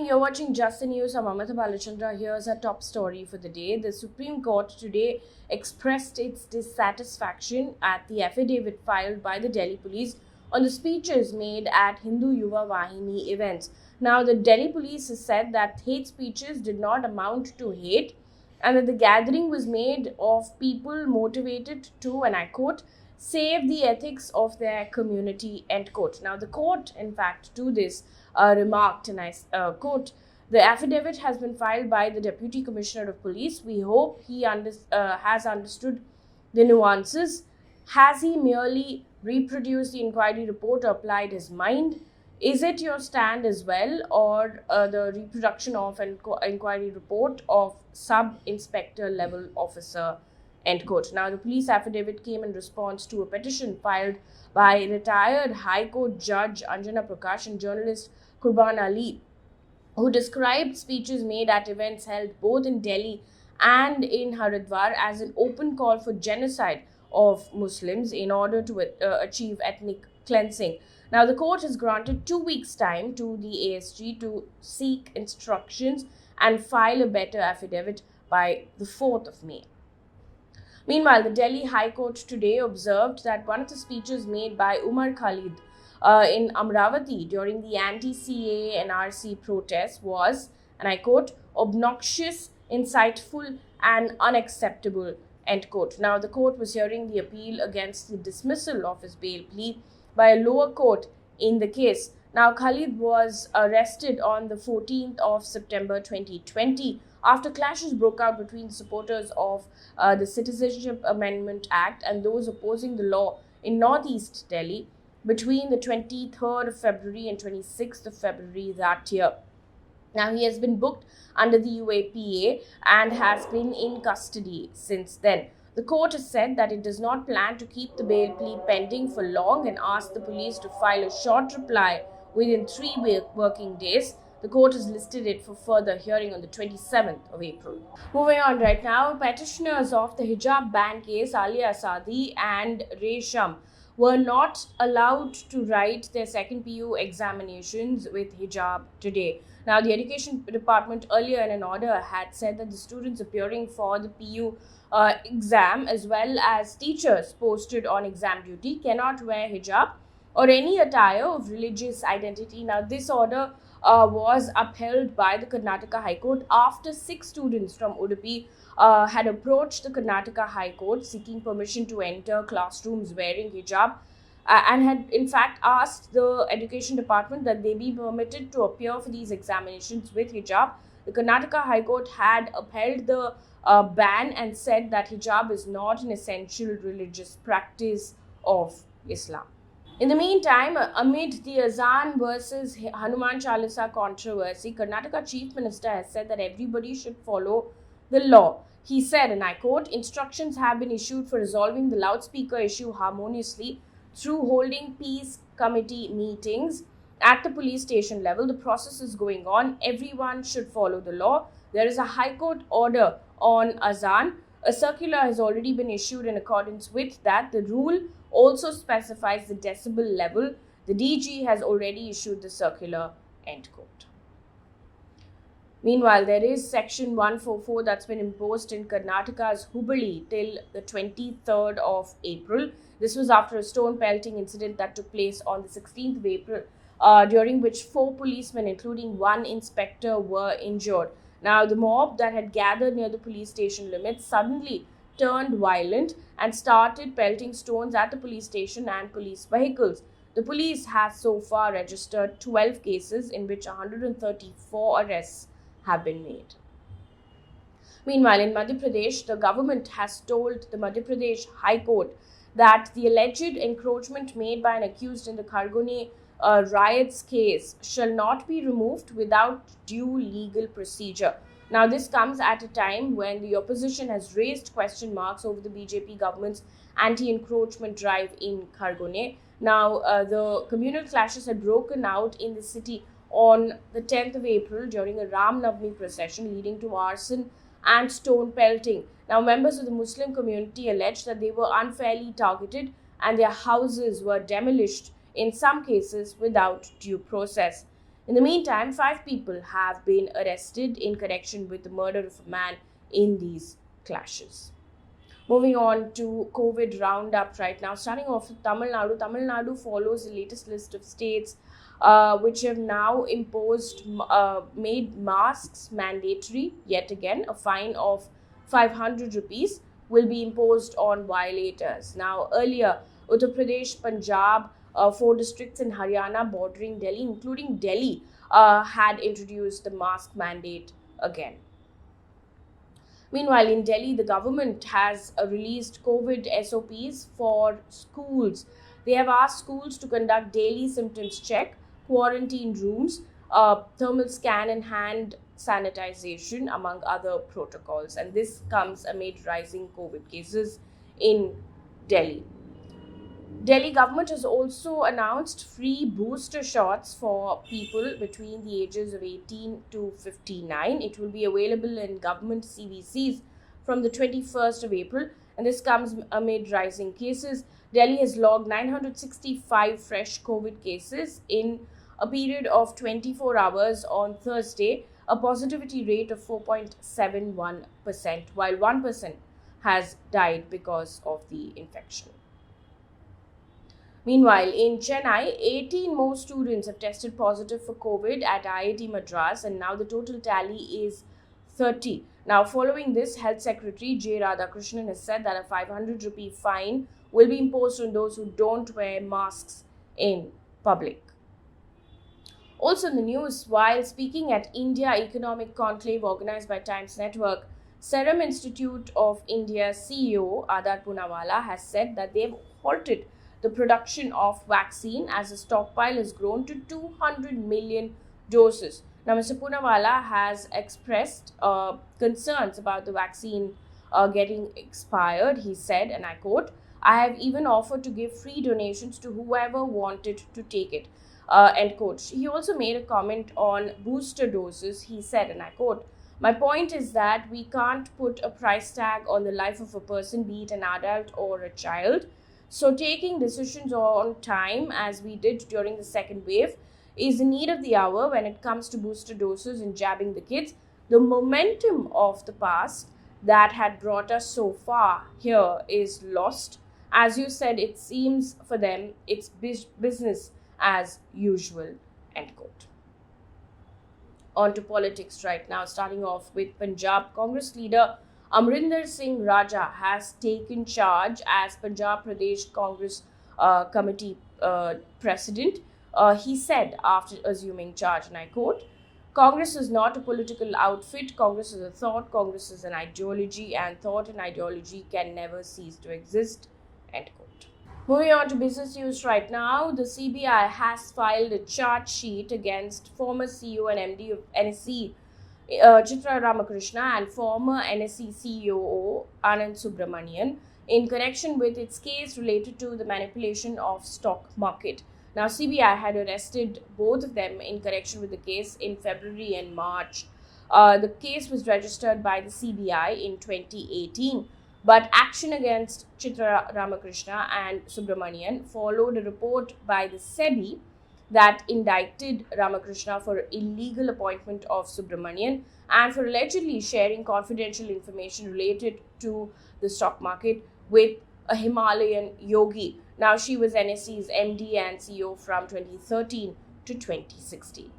you're watching Just the News. I'm Amita Balachandra. Here's our top story for the day. The Supreme Court today expressed its dissatisfaction at the affidavit filed by the Delhi police on the speeches made at Hindu Yuva Vahini events. Now, the Delhi police has said that hate speeches did not amount to hate and that the gathering was made of people motivated to, and I quote, save the ethics of their community, end quote. Now, the court, in fact, to this remarked, and I quote, the affidavit has been filed by the Deputy Commissioner of Police. We hope he has understood the nuances. Has he merely reproduced the inquiry report or applied his mind? Is it your stand as well, or the reproduction of an inquiry report of sub-inspector level officer, end quote. Now, the police affidavit came in response to a petition filed by retired High Court Judge Anjana Prakash and journalist Qurban Ali, who described speeches made at events held both in Delhi and in Haridwar as an open call for genocide of Muslims in order to achieve ethnic cleansing. Now, the court has granted 2 weeks' time to the ASG to seek instructions and file a better affidavit by the 4th of May. Meanwhile, the Delhi High Court today observed that one of the speeches made by Umar Khalid in Amravati during the anti-CA NRC protests was, and I quote, obnoxious, insightful and unacceptable, end quote. Now, the court was hearing the appeal against the dismissal of his bail plea by a lower court in the case. Now, Khalid was arrested on the 14th of September 2020 after clashes broke out between the supporters of the Citizenship Amendment Act and those opposing the law in northeast Delhi between the 23rd of February and 26th of February that year. Now, he has been booked under the UAPA and has been in custody since then. The court has said that it does not plan to keep the bail plea pending for long and asked the police to file a short reply within 3 working days. The court has listed it for further hearing on the 27th of April. Moving on right now, petitioners of the hijab ban case, Alia Asadi and Resham, were not allowed to write their second PU examinations with hijab today. Now, the Education Department earlier in an order had said that the students appearing for the PU exam as well as teachers posted on exam duty cannot wear hijab or any attire of religious identity. Now, this order was upheld by the Karnataka High Court after 6 students from Udupi had approached the Karnataka High Court seeking permission to enter classrooms wearing hijab and had in fact asked the Education Department that they be permitted to appear for these examinations with hijab. The Karnataka High Court had upheld the ban and said that hijab is not an essential religious practice of Islam. In the meantime, amid the Azan versus Hanuman Chalisa controversy, Karnataka Chief Minister has said that everybody should follow the law. He said, and I quote, instructions have been issued for resolving the loudspeaker issue harmoniously through holding peace committee meetings at the police station level. The process is going on. Everyone should follow the law. There is a High Court order on Azan. A circular has already been issued in accordance with that. The rule also specifies the decibel level. The DG has already issued the circular, end quote. Meanwhile, there is Section 144 that's been imposed in Karnataka's Hubballi till the 23rd of April. This was after a stone pelting incident that took place on the 16th of April, during which 4 policemen, including 1 inspector, were injured. Now, the mob that had gathered near the police station limits suddenly turned violent and started pelting stones at the police station and police vehicles. The police has so far registered 12 cases in which 134 arrests have been made. Meanwhile, in Madhya Pradesh, the government has told the Madhya Pradesh High Court that the alleged encroachment made by an accused in the Khargone riots case shall not be removed without due legal procedure. Now, this comes at a time when the opposition has raised question marks over the BJP government's anti-encroachment drive in Khargone. Now, the communal clashes had broken out in the city on the 10th of April during a Ram Navami procession, leading to arson and stone pelting. Now, members of the Muslim community alleged that they were unfairly targeted and their houses were demolished, in some cases without due process. In the meantime, 5 people have been arrested in connection with the murder of a man in these clashes. Moving on to COVID roundup right now, starting off with Tamil Nadu. Tamil Nadu follows the latest list of states which have now made masks mandatory yet again. A fine of 500 rupees will be imposed on violators. Now, earlier, Uttar Pradesh, Punjab, 4 districts in Haryana bordering Delhi, including Delhi, had introduced the mask mandate again. Meanwhile, in Delhi, the government has released COVID SOPs for schools. They have asked schools to conduct daily symptoms check, quarantine rooms, thermal scan and hand sanitization, among other protocols. And this comes amid rising COVID cases in Delhi. Delhi government has also announced free booster shots for people between the ages of 18 to 59. It will be available in government CVCs from the 21st of April, and this comes amid rising cases. Delhi has logged 965 fresh COVID cases in a period of 24 hours on Thursday, a positivity rate of 4.71%, while 1 person has died because of the infection. Meanwhile, in Chennai, 18 more students have tested positive for COVID at IIT Madras, and now the total tally is 30. Now, following this, Health Secretary J. Radhakrishnan has said that a 500 rupee fine will be imposed on those who don't wear masks in public. Also in the news, while speaking at India Economic Conclave organized by Times Network, Serum Institute of India CEO Adar Poonawalla has said that they have halted the production of vaccine as the stockpile has grown to 200 million doses. Now, Mr. Poonawalla has expressed concerns about the vaccine getting expired. He said, and I quote, "I have even offered to give free donations to whoever wanted to take it." End quote. He also made a comment on booster doses. He said, and I quote, "My point is that we can't put a price tag on the life of a person, be it an adult or a child. So taking decisions on time, as we did during the second wave, is the need of the hour when it comes to booster doses and jabbing the kids. The momentum of the past that had brought us so far here is lost. As you said, it seems for them it's business as usual." End quote. On to politics right now, starting off with Punjab Congress leader Amarinder Singh Raja has taken charge as Punjab Pradesh Congress Committee President. He said after assuming charge, and I quote, "Congress is not a political outfit. Congress is a thought. Congress is an ideology, and thought and ideology can never cease to exist." End quote. Moving on to business news right now, the CBI has filed a charge sheet against former CEO and MD of NSE Chitra Ramkrishna and former NSE CEO Anand Subramanian in connection with its case related to the manipulation of stock market. Now, CBI had arrested both of them in connection with the case in February and March. The case was registered by the CBI in 2018, but action against Chitra Ramkrishna and Subramanian followed a report by the SEBI that indicted Ramakrishna for illegal appointment of Subramanian and for allegedly sharing confidential information related to the stock market with a Himalayan yogi. Now, she was NSE's MD and CEO from 2013 to 2016.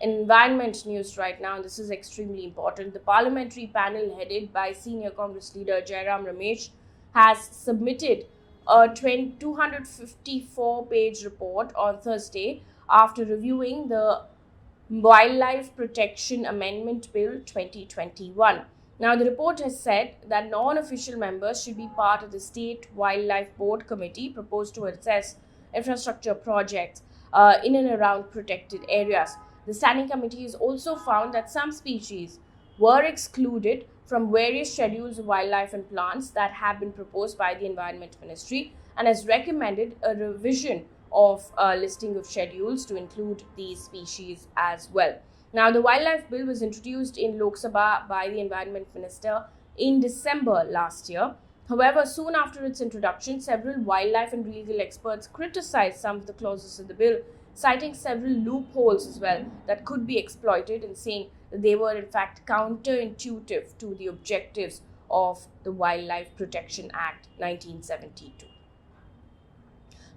In environment news right now, and this is extremely important, the parliamentary panel headed by senior Congress leader Jairam Ramesh has submitted a 254-page report on Thursday after reviewing the Wildlife Protection Amendment Bill 2021. Now, the report has said that non-official members should be part of the State Wildlife Board Committee proposed to assess infrastructure projects in and around protected areas. The standing committee has also found that some species were excluded from various schedules of wildlife and plants that have been proposed by the Environment Ministry and has recommended a revision of listing of schedules to include these species as well. Now, the Wildlife Bill was introduced in Lok Sabha by the Environment Minister in December last year. However, soon after its introduction, several wildlife and legal experts criticized some of the clauses of the bill, citing several loopholes as well that could be exploited, and saying that they were in fact counterintuitive to the objectives of the Wildlife Protection Act 1972.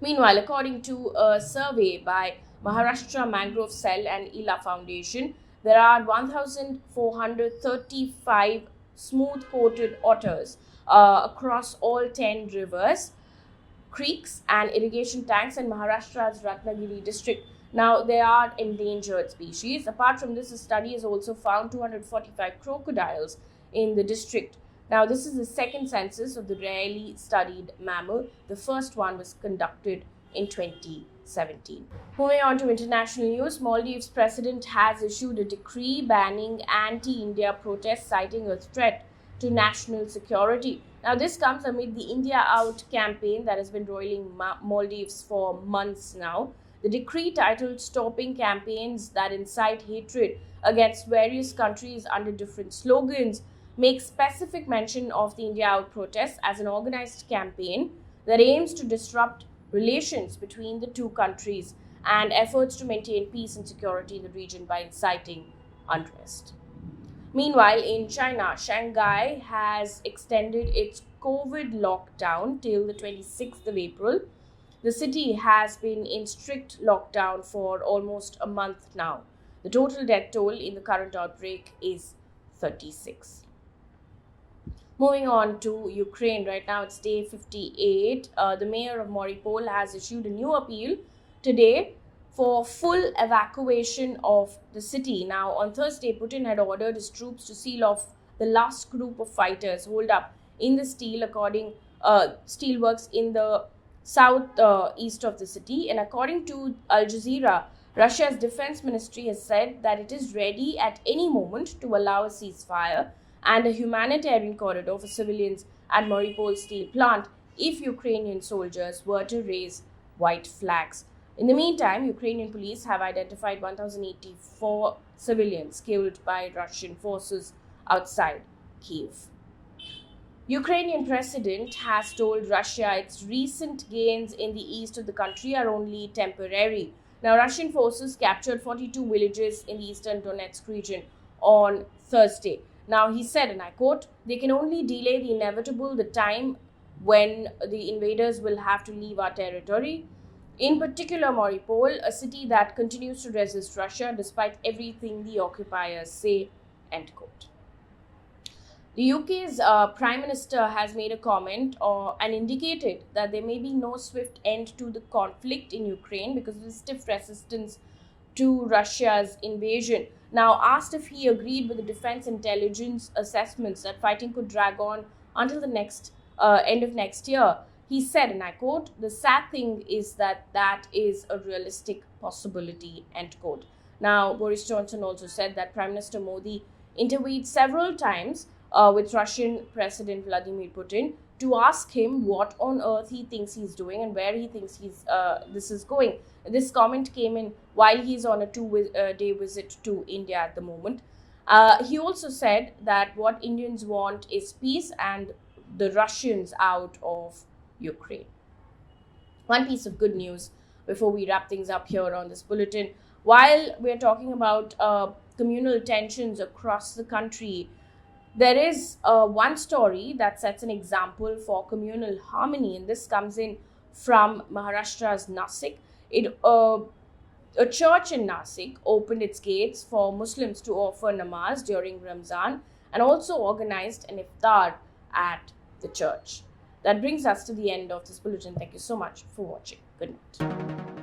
Meanwhile, according to a survey by Maharashtra Mangrove Cell and ILA Foundation, there are 1,435 smooth-coated otters across all 10 rivers, creeks and irrigation tanks in Maharashtra's Ratnagiri district. Now, they are endangered species. Apart from this, a study has also found 245 crocodiles in the district. Now, this is the second census of the rarely studied mammal. The first one was conducted in 2017. Moving on to international news, Maldives' president has issued a decree banning anti-India protests, citing a threat to national security. Now, this comes amid the India Out campaign that has been roiling Maldives for months now. The decree, titled Stopping Campaigns That Incite Hatred Against Various Countries under Different Slogans, makes specific mention of the India Out protests as an organized campaign that aims to disrupt relations between the two countries and efforts to maintain peace and security in the region by inciting unrest. Meanwhile, in China, Shanghai has extended its COVID lockdown till the 26th of April. The city has been in strict lockdown for almost a month now. The total death toll in the current outbreak is 36. Moving on to Ukraine, right now it's day 58. The mayor of Mariupol has issued a new appeal today for full evacuation of the city. Now, on Thursday, Putin had ordered his troops to seal off the last group of fighters holed up in the steelworks in the southeast of the city. And according to Al Jazeera, Russia's defense ministry has said that it is ready at any moment to allow a ceasefire and a humanitarian corridor for civilians at Mariupol steel plant if Ukrainian soldiers were to raise white flags. In the meantime, Ukrainian police have identified 1,084 civilians killed by Russian forces outside Kyiv. Ukrainian president has told Russia its recent gains in the east of the country are only temporary. Now, Russian forces captured 42 villages in the eastern Donetsk region on Thursday. Now, he said, and I quote, "They can only delay the inevitable, the time when the invaders will have to leave our territory. In particular, Mariupol, a city that continues to resist Russia despite everything the occupiers say," end quote. The UK's Prime Minister has made a comment and indicated that there may be no swift end to the conflict in Ukraine because of the stiff resistance to Russia's invasion. Now, asked if he agreed with the defense intelligence assessments that fighting could drag on until the end of next year, he said, and I quote, "The sad thing is that is a realistic possibility," end quote. Now, Boris Johnson also said that Prime Minister Modi intervened several times with Russian President Vladimir Putin to ask him what on earth he thinks he's doing and where he thinks this is going. This comment came in while he's on a two-day visit to India at the moment. He also said that what Indians want is peace and the Russians out of Ukraine. One piece of good news before we wrap things up here on this bulletin. While we're talking about communal tensions across the country, there is one story that sets an example for communal harmony, and this comes in from Maharashtra's Nasik. A church in Nasik opened its gates for Muslims to offer namaz during Ramzan and also organized an iftar at the church. That brings us to the end of this bulletin. Thank you so much for watching. Good night.